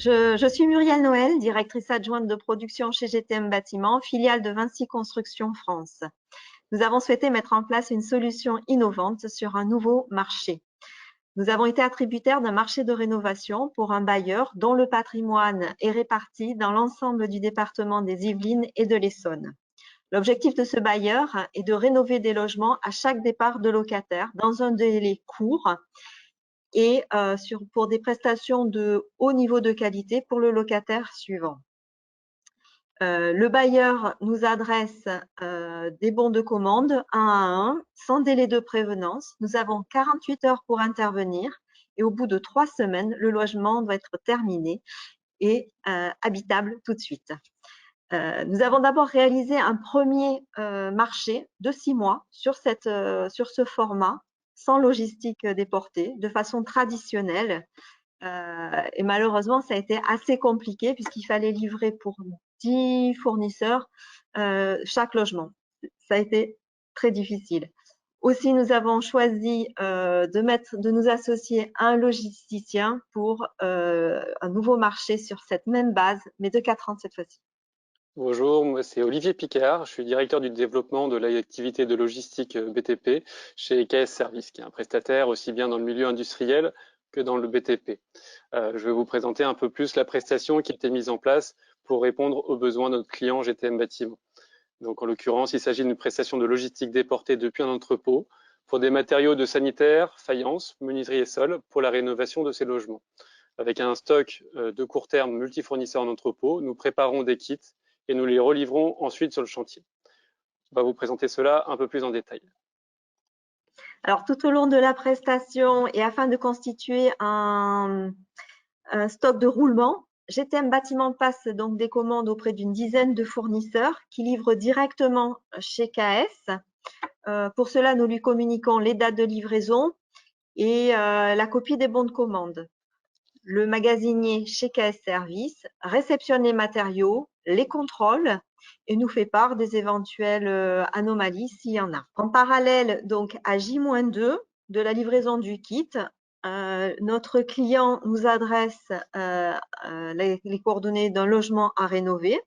Je suis Muriel Noël, directrice adjointe de production chez GTM Bâtiment, filiale de Vinci Construction France. Nous avons souhaité mettre en place une solution innovante sur un nouveau marché. Nous avons été attributaires d'un marché de rénovation pour un bailleur dont le patrimoine est réparti dans l'ensemble du département des Yvelines et de l'Essonne. L'objectif de ce bailleur est de rénover des logements à chaque départ de locataire dans un délai court et pour des prestations de haut niveau de qualité pour le locataire suivant. Le bailleur nous adresse des bons de commande un à un, sans délai de prévenance. Nous avons 48 heures pour intervenir et au bout de 3 semaines, le logement doit être terminé et habitable tout de suite. Nous avons d'abord réalisé un premier marché de 6 mois sur ce format, sans logistique déportée, de façon traditionnelle. Et malheureusement, ça a été assez compliqué puisqu'il fallait livrer pour 10 fournisseurs chaque logement. Ça a été très difficile. Aussi, nous avons choisi de nous associer à un logisticien pour un nouveau marché sur cette même base, mais de 4 ans cette fois-ci. Bonjour, moi c'est Olivier Picard, je suis directeur du développement de l'activité de logistique BTP chez KS Service, qui est un prestataire aussi bien dans le milieu industriel que dans le BTP. Je vais vous présenter un peu plus la prestation qui a été mise en place pour répondre aux besoins de notre client GTM Bâtiment. Donc en l'occurrence, il s'agit d'une prestation de logistique déportée depuis un entrepôt pour des matériaux de sanitaire, faïence, menuiserie et sol pour la rénovation de ces logements. Avec un stock de court terme multifournisseurs en entrepôt, nous préparons des kits et nous les relivrons ensuite sur le chantier. On va vous présenter cela un peu plus en détail. Alors, tout au long de la prestation et afin de constituer un stock de roulement, GTM Bâtiment passe donc des commandes auprès d'une dizaine de fournisseurs qui livrent directement chez KS. Pour cela, nous lui communiquons les dates de livraison et la copie des bons de commande. Le magasinier chez KS Service réceptionne les matériaux, les contrôle et nous fait part des éventuelles anomalies s'il y en a. En parallèle, donc à J-2 de la livraison du kit, notre client nous adresse les coordonnées d'un logement à rénover.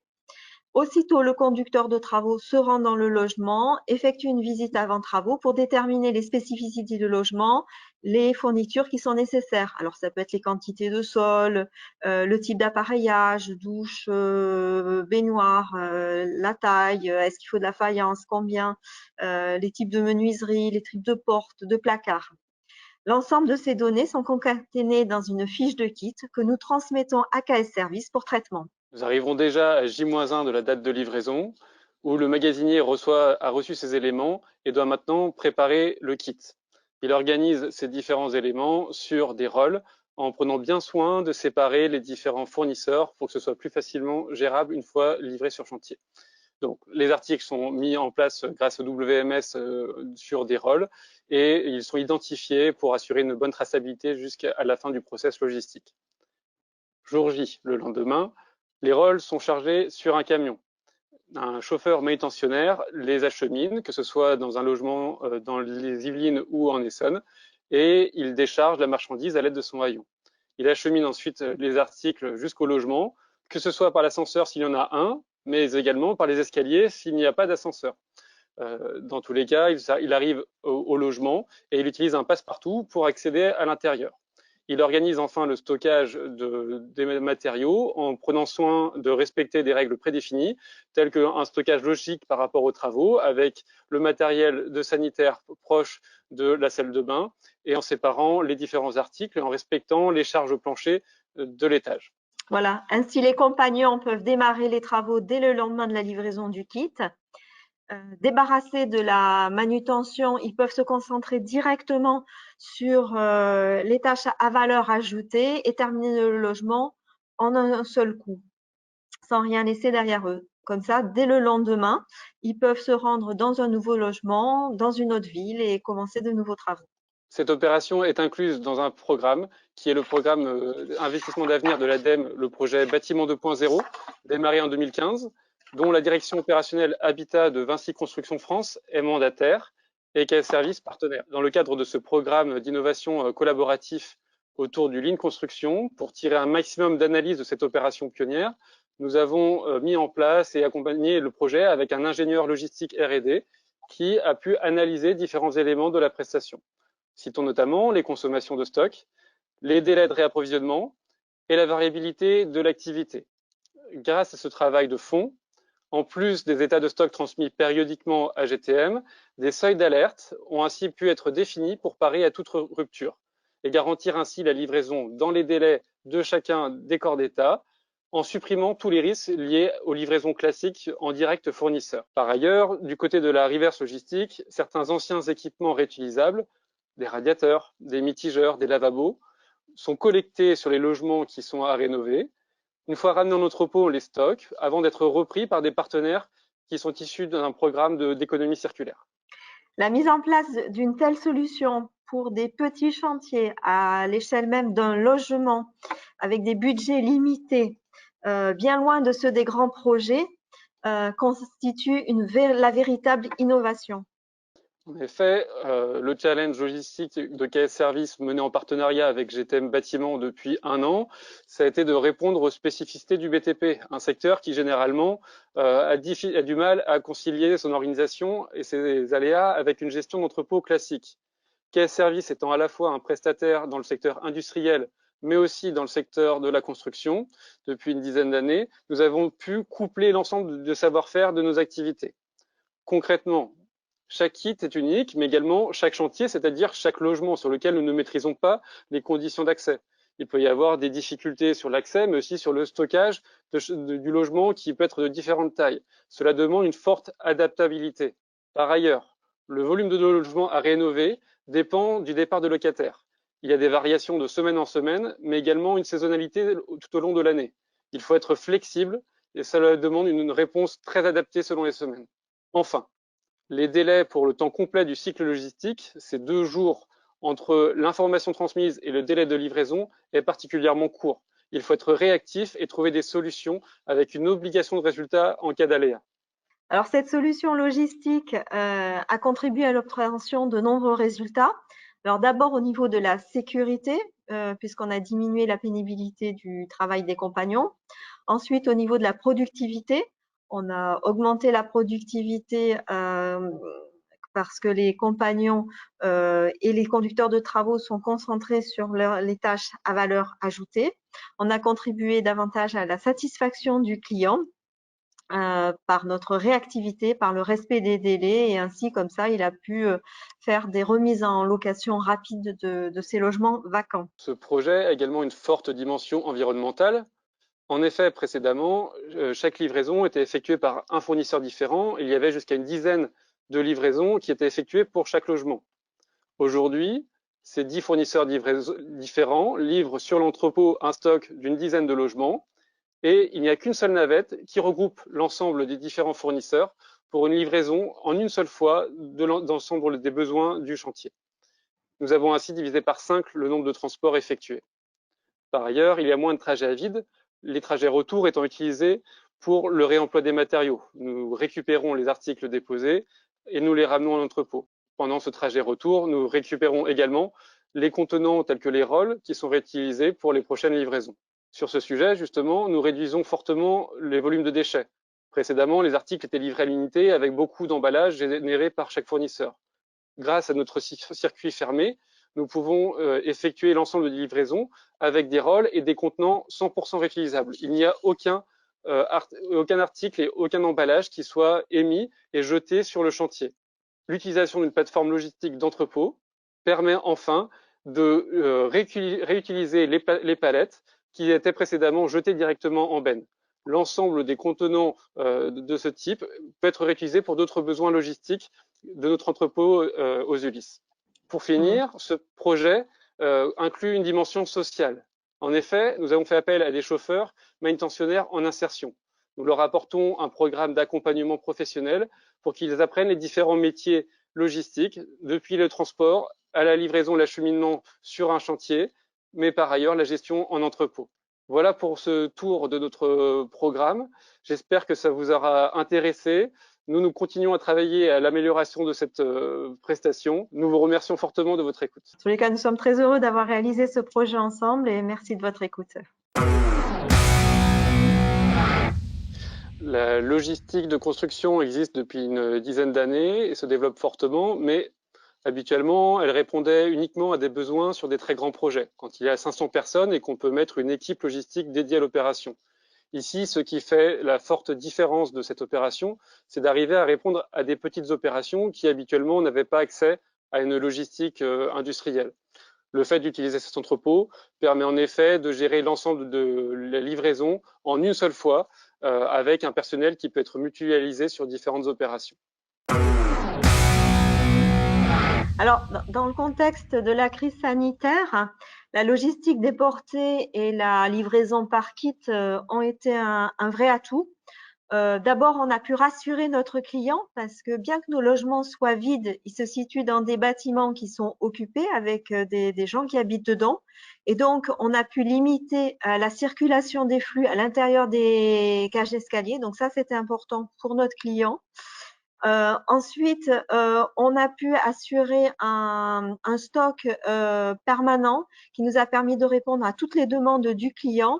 Aussitôt, le conducteur de travaux se rend dans le logement, effectue une visite avant travaux pour déterminer les spécificités du logement, les fournitures qui sont nécessaires. Alors, ça peut être les quantités de sol, le type d'appareillage, douche, baignoire, la taille, est-ce qu'il faut de la faïence, combien, les types de menuiserie, les types de portes, de placards. L'ensemble de ces données sont concaténées dans une fiche de kit que nous transmettons à KS Service pour traitement. Nous arriverons déjà à J-1 de la date de livraison, où le magasinier a reçu ces éléments et doit maintenant préparer le kit. Il organise ces différents éléments sur des rôles en prenant bien soin de séparer les différents fournisseurs pour que ce soit plus facilement gérable une fois livré sur chantier. Donc, les articles sont mis en place grâce au WMS sur des rôles et ils sont identifiés pour assurer une bonne traçabilité jusqu'à la fin du process logistique. Jour J, le lendemain, les rôles sont chargés sur un camion. Un chauffeur manutentionnaire les achemine, que ce soit dans un logement dans les Yvelines ou en Essonne, et il décharge la marchandise à l'aide de son haillon. Il achemine ensuite les articles jusqu'au logement, que ce soit par l'ascenseur s'il y en a un, mais également par les escaliers s'il n'y a pas d'ascenseur. Dans tous les cas, il arrive au logement et il utilise un passe-partout pour accéder à l'intérieur. Il organise enfin le stockage des matériaux en prenant soin de respecter des règles prédéfinies, telles qu'un stockage logique par rapport aux travaux, avec le matériel de sanitaire proche de la salle de bain, et en séparant les différents articles et en respectant les charges au plancher de l'étage. Voilà, ainsi les compagnons peuvent démarrer les travaux dès le lendemain de la livraison du kit. Débarrassés de la manutention, ils peuvent se concentrer directement sur les tâches à valeur ajoutée et terminer le logement en un seul coup, sans rien laisser derrière eux. Comme ça, dès le lendemain, ils peuvent se rendre dans un nouveau logement, dans une autre ville et commencer de nouveaux travaux. Cette opération est incluse dans un programme qui est le programme investissement d'avenir de l'ADEME, le projet Bâtiment 2.0, démarré en 2015, dont la direction opérationnelle Habitat de Vinci Construction France est mandataire et KS Service partenaire. Dans le cadre de ce programme d'innovation collaboratif autour du Lean Construction. Pour tirer un maximum d'analyse de cette opération pionnière, nous avons mis en place et accompagné le projet avec un ingénieur logistique R&D qui a pu analyser différents éléments de la prestation. Citons notamment les consommations de stock, les délais de réapprovisionnement et la variabilité de l'activité. Grâce à ce travail de fond, en plus des états de stock transmis périodiquement à GTM, des seuils d'alerte ont ainsi pu être définis pour parer à toute rupture et garantir ainsi la livraison dans les délais de chacun des corps d'État en supprimant tous les risques liés aux livraisons classiques en direct fournisseur. Par ailleurs, du côté de la reverse logistique, certains anciens équipements réutilisables, des radiateurs, des mitigeurs, des lavabos, sont collectés sur les logements qui sont à rénover. Une fois ramenés en entrepôt, on les stocke avant d'être repris par des partenaires qui sont issus d'un programme d'économie circulaire. La mise en place d'une telle solution pour des petits chantiers à l'échelle même d'un logement avec des budgets limités, bien loin de ceux des grands projets, constitue la véritable innovation. En effet, le challenge logistique de KS Service mené en partenariat avec GTM Bâtiment depuis 1 an, ça a été de répondre aux spécificités du BTP, un secteur qui généralement a du mal à concilier son organisation et ses aléas avec une gestion d'entrepôt classique. KS Service étant à la fois un prestataire dans le secteur industriel, mais aussi dans le secteur de la construction depuis une dizaine d'années, nous avons pu coupler l'ensemble de savoir-faire de nos activités. Concrètement, chaque kit est unique, mais également chaque chantier, c'est-à-dire chaque logement sur lequel nous ne maîtrisons pas les conditions d'accès. Il peut y avoir des difficultés sur l'accès, mais aussi sur le stockage du logement qui peut être de différentes tailles. Cela demande une forte adaptabilité. Par ailleurs, le volume de logements à rénover dépend du départ de locataires. Il y a des variations de semaine en semaine, mais également une saisonnalité tout au long de l'année. Il faut être flexible et cela demande une réponse très adaptée selon les semaines. Enfin, les délais pour le temps complet du cycle logistique, ces 2 jours entre l'information transmise et le délai de livraison, est particulièrement court. Il faut être réactif et trouver des solutions avec une obligation de résultat en cas d'aléa. Alors, cette solution logistique a contribué à l'obtention de nombreux résultats. Alors, d'abord au niveau de la sécurité, puisqu'on a diminué la pénibilité du travail des compagnons. Ensuite, au niveau de la productivité, on a augmenté la productivité parce que les compagnons et les conducteurs de travaux sont concentrés sur les tâches à valeur ajoutée. On a contribué davantage à la satisfaction du client par notre réactivité, par le respect des délais, et ainsi, comme ça, il a pu faire des remises en location rapides de ces logements vacants. Ce projet a également une forte dimension environnementale. En effet, précédemment, chaque livraison était effectuée par un fournisseur différent. Il y avait jusqu'à une dizaine de livraisons qui étaient effectuées pour chaque logement. Aujourd'hui, ces 10 fournisseurs différents livrent sur l'entrepôt un stock d'une dizaine de logements et il n'y a qu'une seule navette qui regroupe l'ensemble des différents fournisseurs pour une livraison en une seule fois de l'ensemble des besoins du chantier. Nous avons ainsi divisé par 5 le nombre de transports effectués. Par ailleurs, il y a moins de trajets à vide, les trajets retour étant utilisés pour le réemploi des matériaux. Nous récupérons les articles déposés et nous les ramenons à l'entrepôt. Pendant ce trajet retour, nous récupérons également les contenants tels que les rôles qui sont réutilisés pour les prochaines livraisons. Sur ce sujet, justement, nous réduisons fortement les volumes de déchets. Précédemment, les articles étaient livrés à l'unité avec beaucoup d'emballages générés par chaque fournisseur. Grâce à notre circuit fermé, nous pouvons effectuer l'ensemble des livraisons avec des rôles et des contenants 100% réutilisables. Il n'y a aucun article et aucun emballage qui soit émis et jeté sur le chantier. L'utilisation d'une plateforme logistique d'entrepôt permet enfin de réutiliser les palettes qui étaient précédemment jetées directement en benne. L'ensemble des contenants de ce type peut être réutilisé pour d'autres besoins logistiques de notre entrepôt aux Ulysses. Pour finir, ce projet inclut une dimension sociale. En effet, nous avons fait appel à des chauffeurs manutentionnaires en insertion. Nous leur apportons un programme d'accompagnement professionnel pour qu'ils apprennent les différents métiers logistiques, depuis le transport à la livraison, l'acheminement sur un chantier, mais par ailleurs la gestion en entrepôt. Voilà pour ce tour de notre programme. J'espère que ça vous aura intéressé. Nous continuons à travailler à l'amélioration de cette prestation. Nous vous remercions fortement de votre écoute. En tous les cas, nous sommes très heureux d'avoir réalisé ce projet ensemble et merci de votre écoute. La logistique de construction existe depuis une dizaine d'années et se développe fortement, mais habituellement, elle répondait uniquement à des besoins sur des très grands projets, quand il y a 500 personnes et qu'on peut mettre une équipe logistique dédiée à l'opération. Ici, ce qui fait la forte différence de cette opération, c'est d'arriver à répondre à des petites opérations qui habituellement n'avaient pas accès à une logistique industrielle. Le fait d'utiliser cet entrepôt permet en effet de gérer l'ensemble de la livraison en une seule fois, avec un personnel qui peut être mutualisé sur différentes opérations. Alors, dans le contexte de la crise sanitaire, la logistique déportée et la livraison par kit ont été un vrai atout. D'abord, on a pu rassurer notre client parce que bien que nos logements soient vides, ils se situent dans des bâtiments qui sont occupés avec des gens qui habitent dedans. Et donc, on a pu limiter la circulation des flux à l'intérieur des cages d'escalier. Donc ça, c'était important pour notre client. Ensuite, on a pu assurer un stock permanent qui nous a permis de répondre à toutes les demandes du client.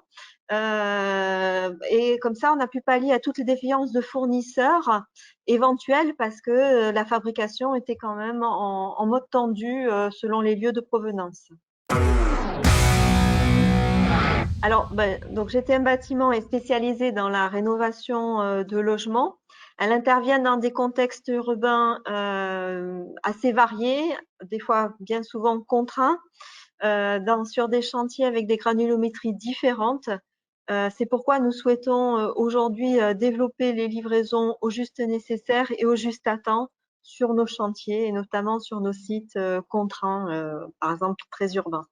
Et comme ça, on a pu pallier à toutes les défaillances de fournisseurs éventuelles parce que la fabrication était quand même en mode tendu selon les lieux de provenance. Alors, donc GTM Bâtiment est spécialisé dans la rénovation de logements. Elle intervient dans des contextes urbains assez variés, des fois bien souvent contraints, sur des chantiers avec des granulométries différentes. C'est pourquoi nous souhaitons aujourd'hui développer les livraisons au juste nécessaire et au juste à temps sur nos chantiers et notamment sur nos sites contraints, par exemple très urbains.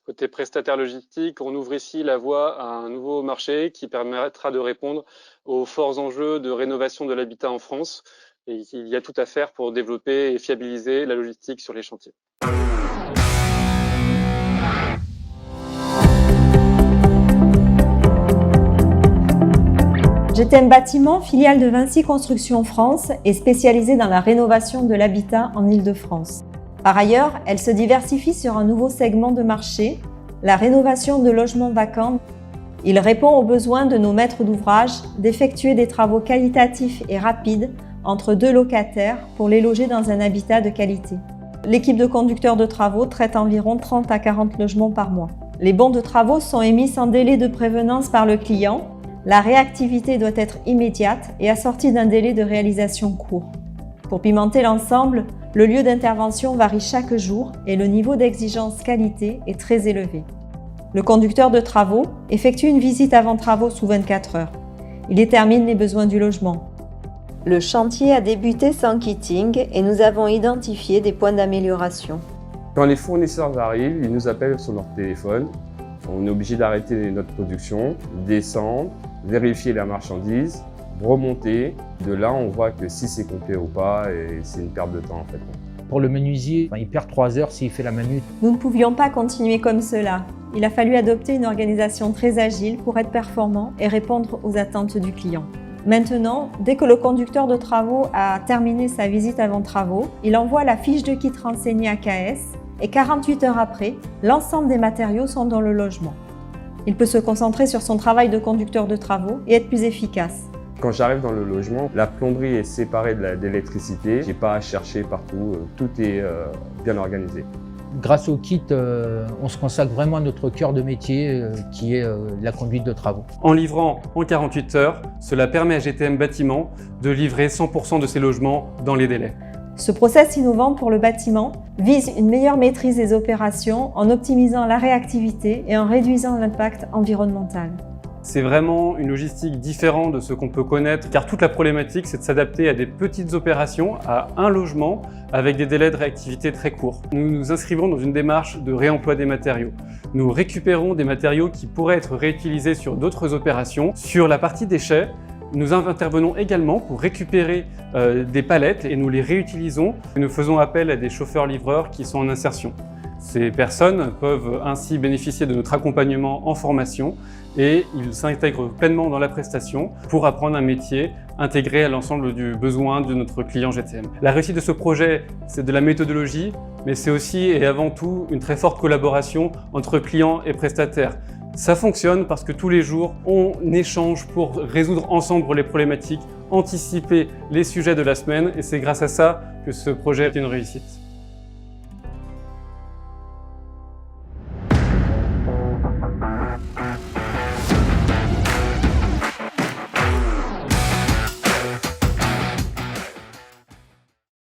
Côté prestataire logistique, on ouvre ici la voie à un nouveau marché qui permettra de répondre aux forts enjeux de rénovation de l'habitat en France. Et il y a tout à faire pour développer et fiabiliser la logistique sur les chantiers. GTM Bâtiment, filiale de Vinci Construction France, est spécialisée dans la rénovation de l'habitat en Île-de-France. Par ailleurs, elle se diversifie sur un nouveau segment de marché, la rénovation de logements vacants. Il répond aux besoins de nos maîtres d'ouvrage d'effectuer des travaux qualitatifs et rapides entre deux locataires pour les loger dans un habitat de qualité. L'équipe de conducteurs de travaux traite environ 30 à 40 logements par mois. Les bons de travaux sont émis sans délai de prévenance par le client. La réactivité doit être immédiate et assortie d'un délai de réalisation court. Pour pimenter l'ensemble, le lieu d'intervention varie chaque jour et le niveau d'exigence qualité est très élevé. Le conducteur de travaux effectue une visite avant travaux sous 24 heures. Il détermine les besoins du logement. Le chantier a débuté sans kitting et nous avons identifié des points d'amélioration. Quand les fournisseurs arrivent, ils nous appellent sur leur téléphone. On est obligé d'arrêter notre production, descendre, vérifier la marchandise, remonter. De là, on voit que si c'est complet ou pas, et c'est une perte de temps en fait. Pour le menuisier, il perd 3 heures s'il fait la manute. Nous ne pouvions pas continuer comme cela. Il a fallu adopter une organisation très agile pour être performant et répondre aux attentes du client. Maintenant, dès que le conducteur de travaux a terminé sa visite avant travaux, il envoie la fiche de kit renseignée à KS et 48 heures après, l'ensemble des matériaux sont dans le logement. Il peut se concentrer sur son travail de conducteur de travaux et être plus efficace. Quand j'arrive dans le logement, la plomberie est séparée de l'électricité. J'ai pas à chercher partout, tout est bien organisé. Grâce au kit, on se consacre vraiment à notre cœur de métier qui est la conduite de travaux. En livrant en 48 heures, cela permet à GTM Bâtiment de livrer 100% de ses logements dans les délais. Ce process innovant pour le bâtiment vise une meilleure maîtrise des opérations en optimisant la réactivité et en réduisant l'impact environnemental. C'est vraiment une logistique différente de ce qu'on peut connaître, car toute la problématique, c'est de s'adapter à des petites opérations, à un logement, avec des délais de réactivité très courts. Nous nous inscrivons dans une démarche de réemploi des matériaux. Nous récupérons des matériaux qui pourraient être réutilisés sur d'autres opérations. Sur la partie déchets, nous intervenons également pour récupérer des palettes et nous les réutilisons. Nous faisons appel à des chauffeurs-livreurs qui sont en insertion. Ces personnes peuvent ainsi bénéficier de notre accompagnement en formation et ils s'intègrent pleinement dans la prestation pour apprendre un métier intégré à l'ensemble du besoin de notre client GTM. La réussite de ce projet, c'est de la méthodologie, mais c'est aussi et avant tout une très forte collaboration entre clients et prestataires. Ça fonctionne parce que tous les jours, on échange pour résoudre ensemble les problématiques, anticiper les sujets de la semaine et c'est grâce à ça que ce projet est une réussite.